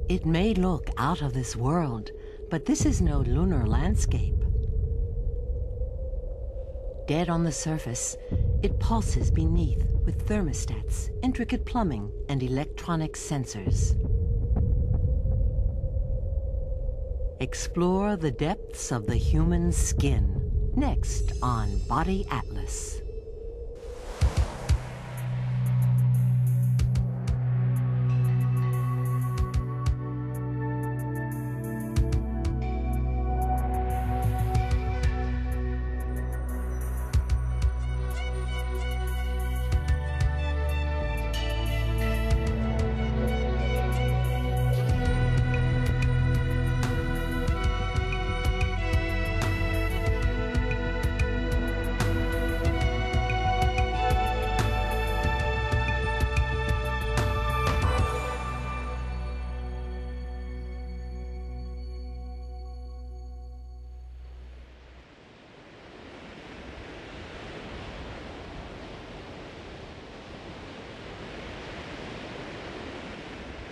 It may look out of this world, but this is no lunar landscape. Dead on the surface, it pulses beneath with thermostats, intricate plumbing, and electronic sensors. Explore the depths of the human skin, next on Body Atlas.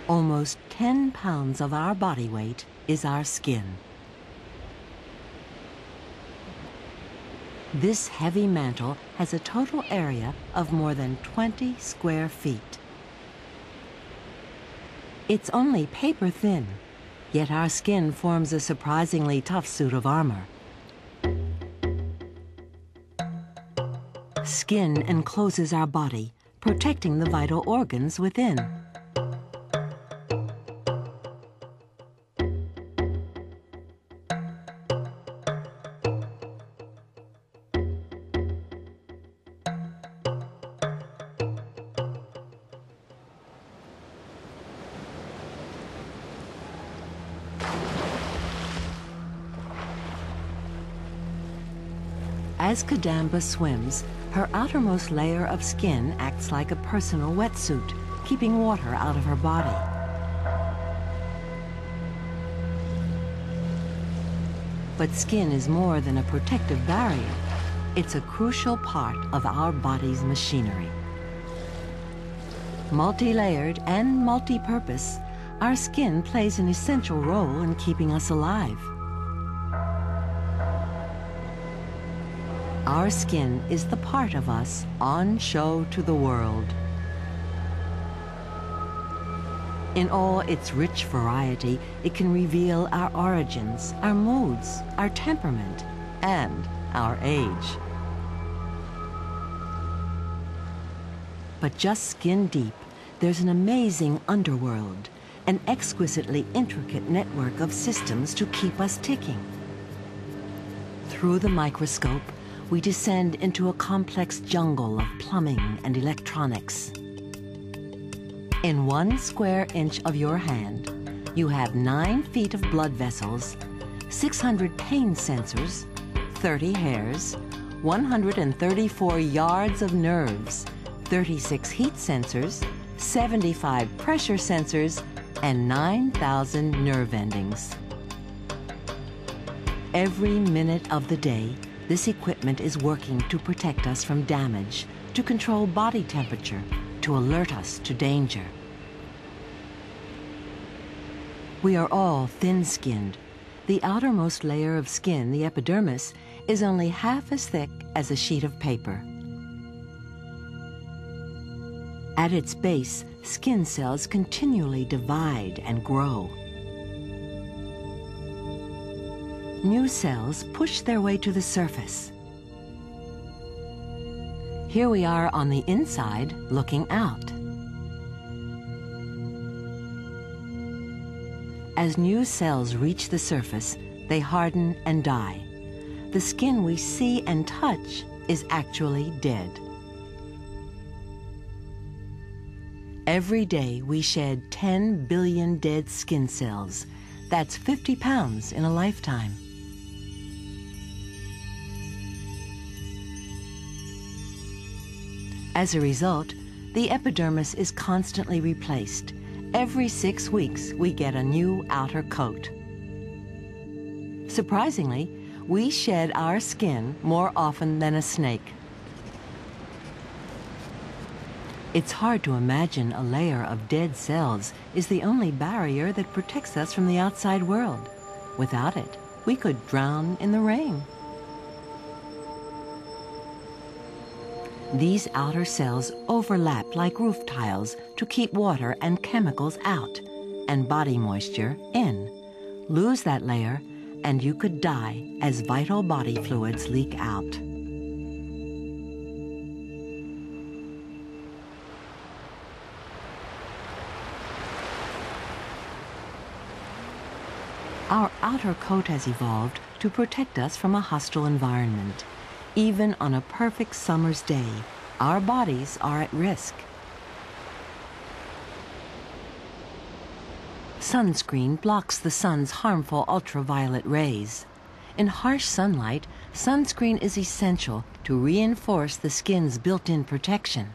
Almost 10 pounds of our body weight is our skin. This heavy mantle has a total area of more than 20 square feet. It's only paper thin, yet our skin forms a surprisingly tough suit of armor. Skin encloses our body, protecting the vital organs within. As Kadamba swims, her outermost layer of skin acts like a personal wetsuit, keeping water out of her body. But skin is more than a protective barrier. It's a crucial part of our body's machinery. Multi-layered and multi-purpose, our skin plays an essential role in keeping us alive. Our skin is the part of us on show to the world. In all its rich variety, it can reveal our origins, our moods, our temperament, and our age. But just skin deep, there's an amazing underworld, an exquisitely intricate network of systems to keep us ticking. Through the microscope, we descend into a complex jungle of plumbing and electronics. In 1 square inch of your hand, you have 9 feet of blood vessels, 600 pain sensors, 30 hairs, 134 yards of nerves, 36 heat sensors, 75 pressure sensors, and 9,000 nerve endings. Every minute of the day, this equipment is working to protect us from damage, to control body temperature, to alert us to danger. We are all thin-skinned. The outermost layer of skin, the epidermis, is only half as thick as a sheet of paper. At its base, skin cells continually divide and grow. New cells push their way to the surface. Here we are on the inside, looking out. As new cells reach the surface, they harden and die. The skin we see and touch is actually dead. Every day we shed 10 billion dead skin cells. That's 50 pounds in a lifetime. As a result, the epidermis is constantly replaced. Every 6 weeks, we get a new outer coat. Surprisingly, we shed our skin more often than a snake. It's hard to imagine a layer of dead cells is the only barrier that protects us from the outside world. Without it, we could drown in the rain. These outer cells overlap like roof tiles to keep water and chemicals out and body moisture in. Lose that layer and you could die as vital body fluids leak out. Our outer coat has evolved to protect us from a hostile environment. Even on a perfect summer's day, our bodies are at risk. Sunscreen blocks the sun's harmful ultraviolet rays. In harsh sunlight, sunscreen is essential to reinforce the skin's built-in protection.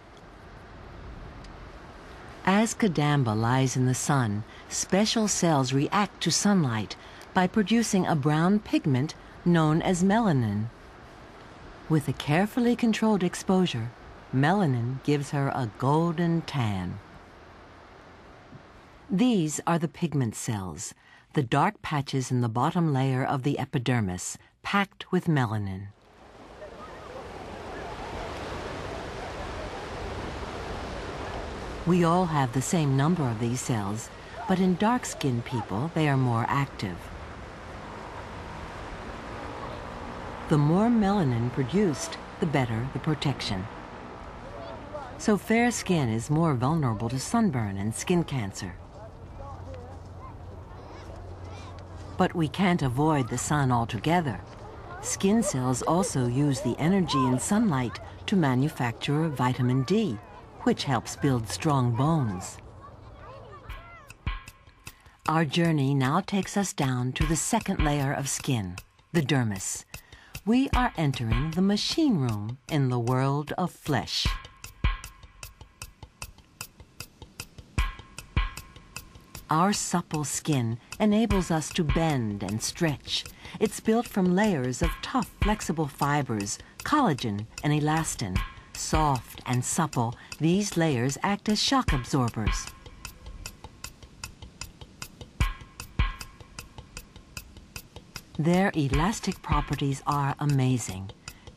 As Kadamba lies in the sun, special cells react to sunlight by producing a brown pigment known as melanin. With a carefully controlled exposure, melanin gives her a golden tan. These are the pigment cells, the dark patches in the bottom layer of the epidermis, packed with melanin. We all have the same number of these cells, but in dark-skinned people, they are more active. The more melanin produced, the better the protection. So fair skin is more vulnerable to sunburn and skin cancer. But we can't avoid the sun altogether. Skin cells also use the energy in sunlight to manufacture vitamin D, which helps build strong bones. Our journey now takes us down to the second layer of skin, the dermis. We are entering the machine room in the world of flesh. Our supple skin enables us to bend and stretch. It's built from layers of tough, flexible fibers, collagen and elastin. Soft and supple, these layers act as shock absorbers. Their elastic properties are amazing.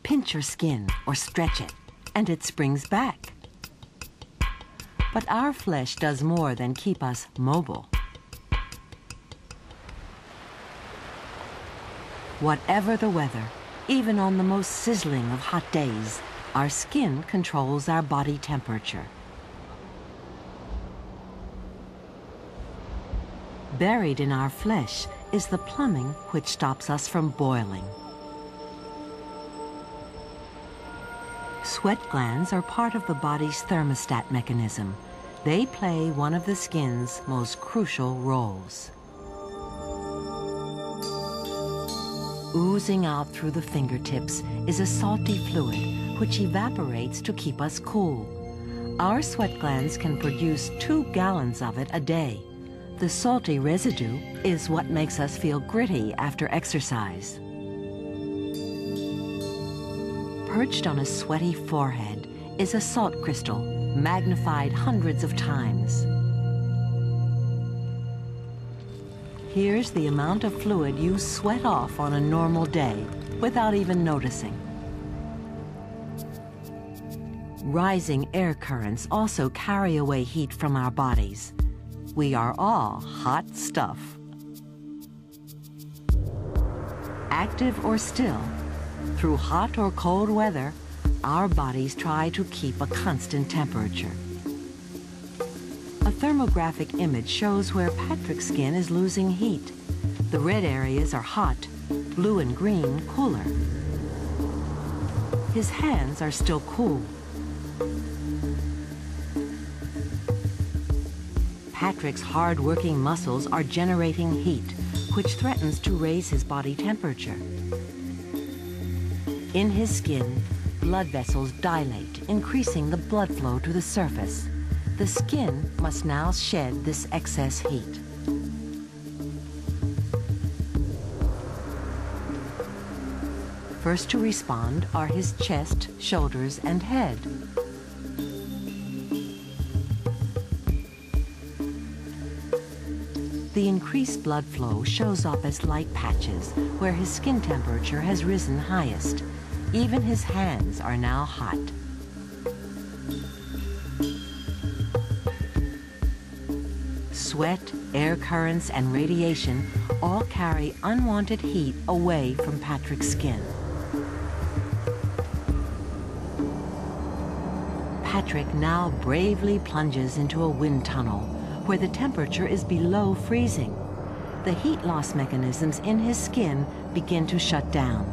Pinch your skin or stretch it, and it springs back. But our flesh does more than keep us mobile. Whatever the weather, even on the most sizzling of hot days, our skin controls our body temperature. Buried in our flesh is the plumbing which stops us from boiling. Sweat glands are part of the body's thermostat mechanism. They play one of the skin's most crucial roles. Oozing out through the fingertips is a salty fluid which evaporates to keep us cool. Our sweat glands can produce 2 gallons of it a day. The salty residue is what makes us feel gritty after exercise. Perched on a sweaty forehead is a salt crystal, magnified hundreds of times. Here's the amount of fluid you sweat off on a normal day without even noticing. Rising air currents also carry away heat from our bodies. We are all hot stuff. Active or still, through hot or cold weather, our bodies try to keep a constant temperature. A thermographic image shows where Patrick's skin is losing heat. The red areas are hot, blue and green cooler. His hands are still cool. Patrick's hard-working muscles are generating heat, which threatens to raise his body temperature. In his skin, blood vessels dilate, increasing the blood flow to the surface. The skin must now shed this excess heat. First to respond are his chest, shoulders, and head. The increased blood flow shows up as light patches where his skin temperature has risen highest. Even his hands are now hot. Sweat, air currents, and radiation all carry unwanted heat away from Patrick's skin. Patrick now bravely plunges into a wind tunnel where the temperature is below freezing. The heat loss mechanisms in his skin begin to shut down.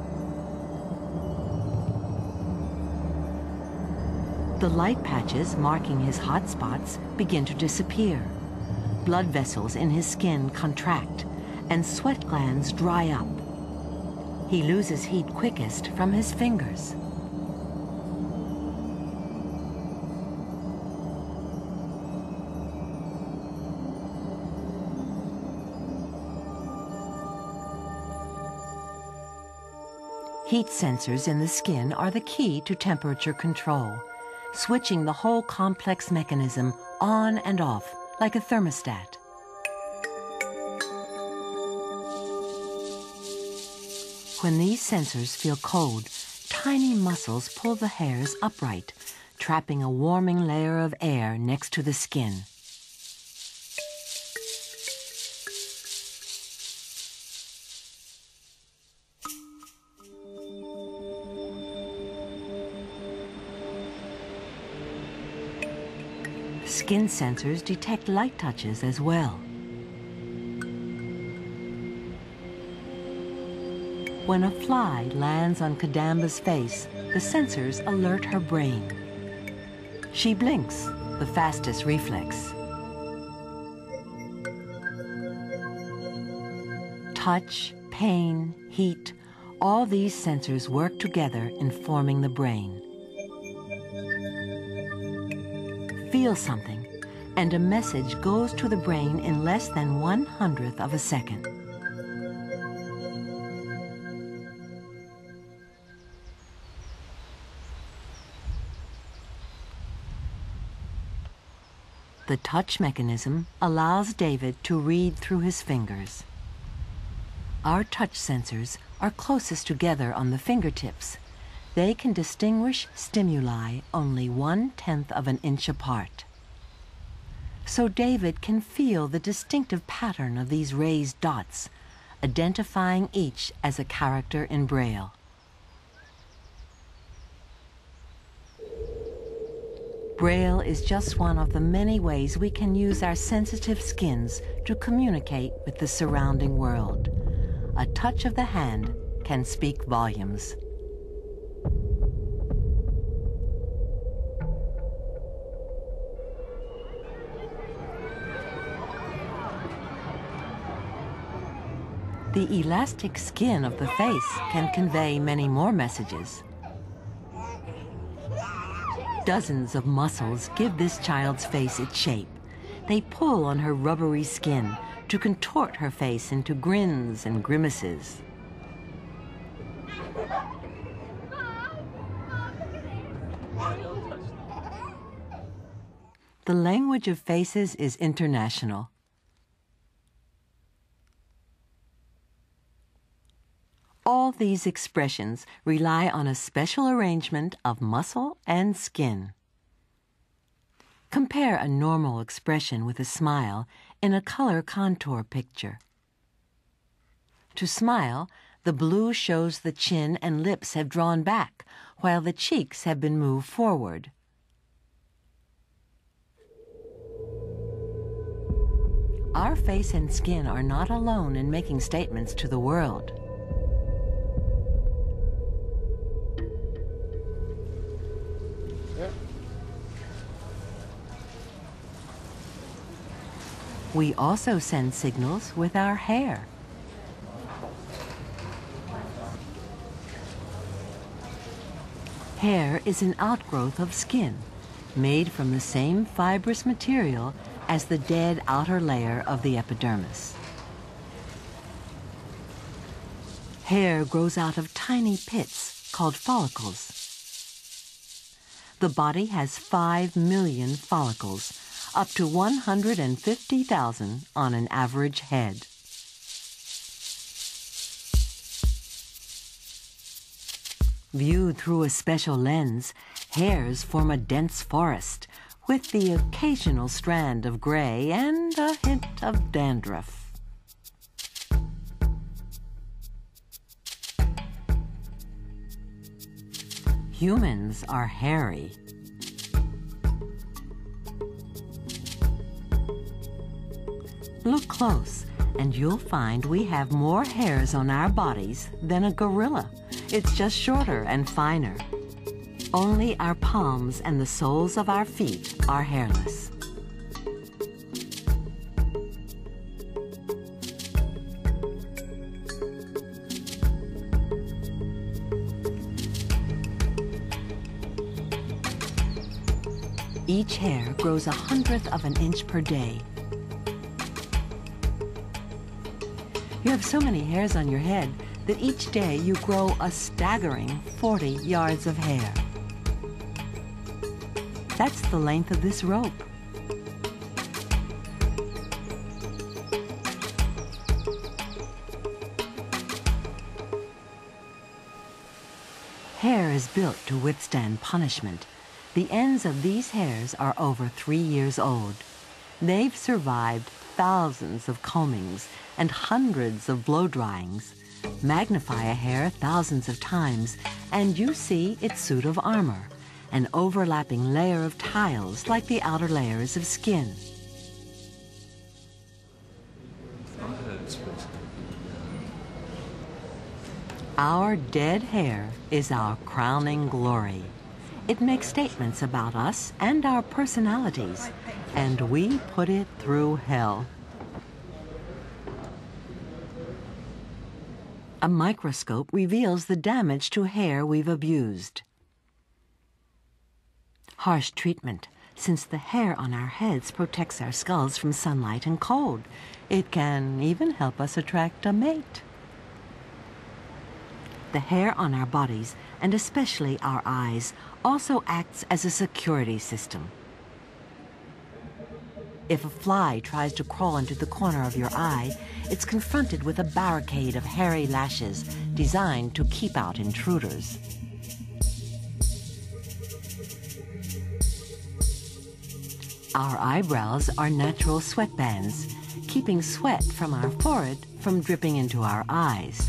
The light patches marking his hot spots begin to disappear. Blood vessels in his skin contract, and sweat glands dry up. He loses heat quickest from his fingers. Heat sensors in the skin are the key to temperature control, switching the whole complex mechanism on and off like a thermostat. When these sensors feel cold, tiny muscles pull the hairs upright, trapping a warming layer of air next to the skin. Skin sensors detect light touches as well. When a fly lands on Kadamba's face, the sensors alert her brain. She blinks, the fastest reflex. Touch, pain, heat, all these sensors work together in forming the brain. Feel something, and a message goes to the brain in less than 1/100th of a second. The touch mechanism allows David to read through his fingers. Our touch sensors are closest together on the fingertips. They can distinguish stimuli only 1/10th of an inch apart. So David can feel the distinctive pattern of these raised dots, identifying each as a character in Braille. Braille is just one of the many ways we can use our sensitive skins to communicate with the surrounding world. A touch of the hand can speak volumes. The elastic skin of the face can convey many more messages. Dozens of muscles give this child's face its shape. They pull on her rubbery skin to contort her face into grins and grimaces. The language of faces is international. All these expressions rely on a special arrangement of muscle and skin. Compare a normal expression with a smile in a color contour picture. To smile, the blue shows the chin and lips have drawn back, while the cheeks have been moved forward. Our face and skin are not alone in making statements to the world. We also send signals with our hair. Hair is an outgrowth of skin, made from the same fibrous material as the dead outer layer of the epidermis. Hair grows out of tiny pits called follicles. The body has 5 million follicles, up to 150,000 on an average head. Viewed through a special lens, hairs form a dense forest, with the occasional strand of gray and a hint of dandruff. Humans are hairy. Look close, and you'll find we have more hairs on our bodies than a gorilla. It's just shorter and finer. Only our palms and the soles of our feet are hairless. Each hair grows 1/100th of an inch per day. You have so many hairs on your head that each day you grow a staggering 40 yards of hair. That's the length of this rope. Hair is built to withstand punishment. The ends of these hairs are over 3 years old. They've survived thousands of combings and hundreds of blow-dryings. Magnify a hair thousands of times, and you see its suit of armor, an overlapping layer of tiles like the outer layers of skin. Our dead hair is our crowning glory. It makes statements about us and our personalities, and we put it through hell. A microscope reveals the damage to hair we've abused. Harsh treatment, since the hair on our heads protects our skulls from sunlight and cold. It can even help us attract a mate. The hair on our bodies, and especially our eyes, also acts as a security system. If a fly tries to crawl into the corner of your eye, it's confronted with a barricade of hairy lashes designed to keep out intruders. Our eyebrows are natural sweatbands, keeping sweat from our forehead from dripping into our eyes.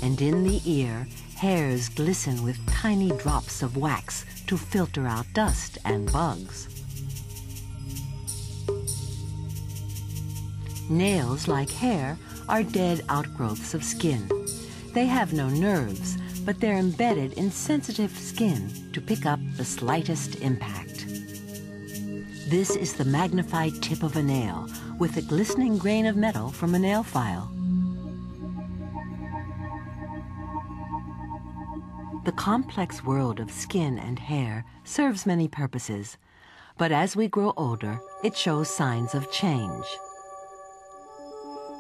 And in the ear, hairs glisten with tiny drops of wax to filter out dust and bugs. Nails, like hair, are dead outgrowths of skin. They have no nerves, but they're embedded in sensitive skin to pick up the slightest impact. This is the magnified tip of a nail with a glistening grain of metal from a nail file. The complex world of skin and hair serves many purposes, but as we grow older, it shows signs of change.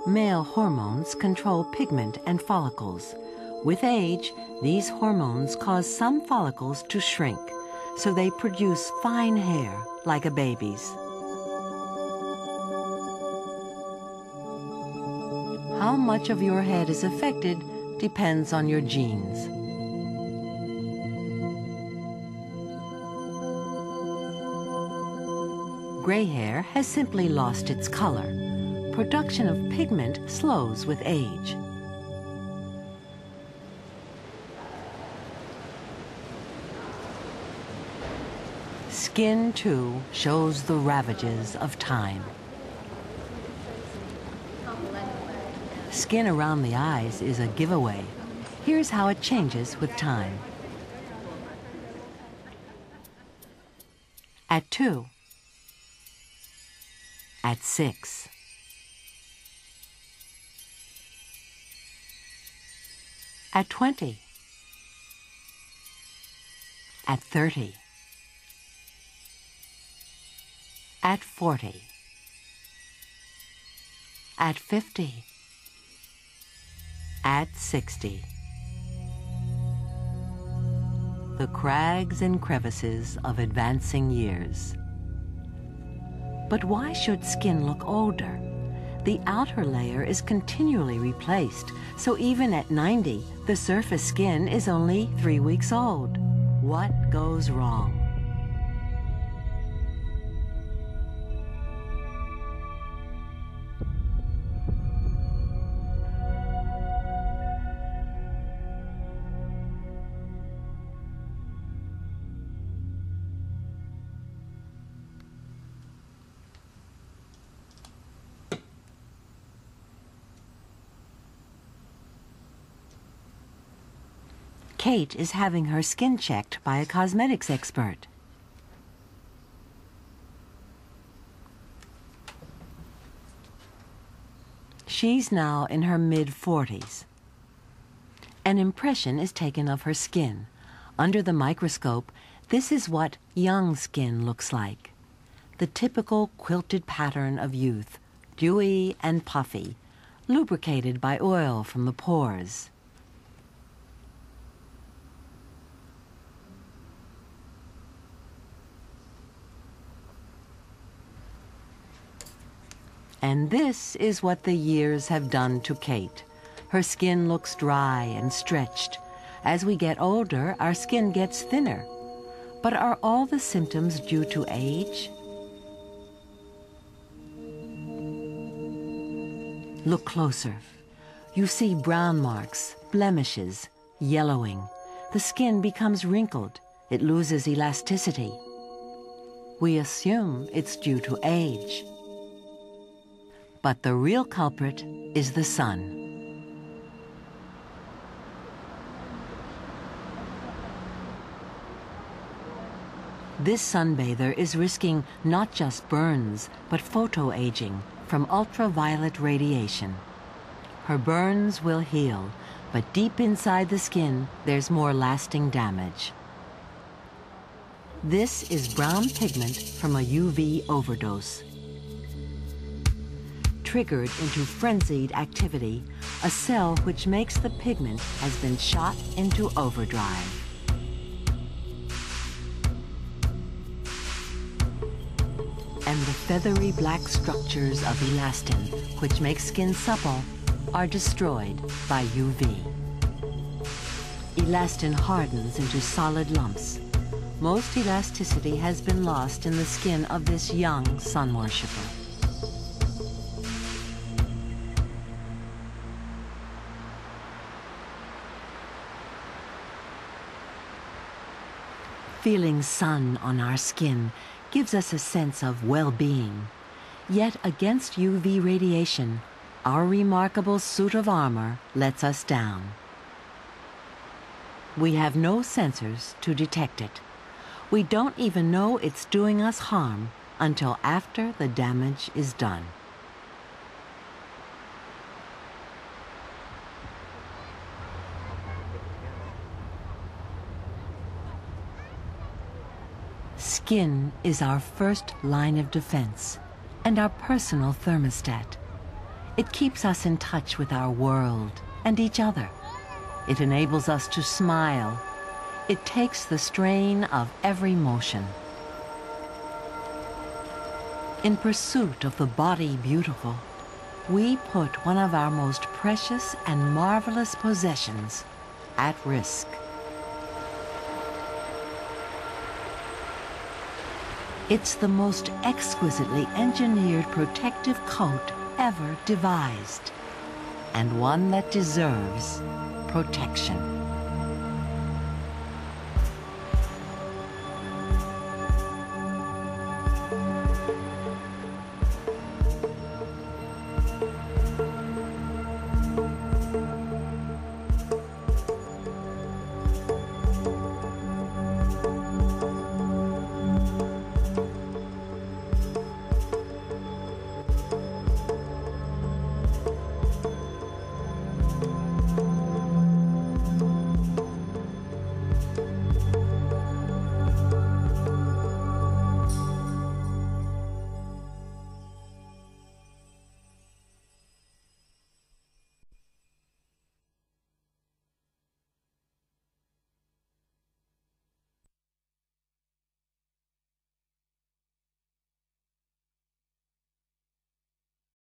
Male hormones control pigment and follicles. With age, these hormones cause some follicles to shrink, so they produce fine hair like a baby's. How much of your head is affected depends on your genes. Gray hair has simply lost its color. Production of pigment slows with age. Skin, too, shows the ravages of time. Skin around the eyes is a giveaway. Here's how it changes with time. At 2. At 6. At 20. At 30. At 40. At 50. At 60. the crags and crevices of advancing years. But why should skin look older? The outer layer is continually replaced, so even at 90, the surface skin is only 3 weeks old. What goes wrong? Kate is having her skin checked by a cosmetics expert. She's now in her mid-40s. An impression is taken of her skin. Under the microscope, this is what young skin looks like. The typical quilted pattern of youth, dewy and puffy, lubricated by oil from the pores. And this is what the years have done to Kate. Her skin looks dry and stretched. As we get older, our skin gets thinner. But are all the symptoms due to age? Look closer. You see brown marks, blemishes, yellowing. The skin becomes wrinkled. It loses elasticity. We assume it's due to age. But the real culprit is the sun. This sunbather is risking not just burns, but photoaging from ultraviolet radiation. Her burns will heal, but deep inside the skin, there's more lasting damage. This is brown pigment from a UV overdose. Triggered into frenzied activity, a cell which makes the pigment has been shot into overdrive. And the feathery black structures of elastin, which make skin supple, are destroyed by UV. Elastin hardens into solid lumps. Most elasticity has been lost in the skin of this young sun worshipper. Feeling sun on our skin gives us a sense of well-being. Yet against UV radiation, our remarkable suit of armor lets us down. We have no sensors to detect it. We don't even know it's doing us harm until after the damage is done. Skin is our first line of defense and our personal thermostat. It keeps us in touch with our world and each other. It enables us to smile. It takes the strain of every motion. In pursuit of the body beautiful, we put one of our most precious and marvelous possessions at risk. It's the most exquisitely engineered protective coat ever devised, and one that deserves protection.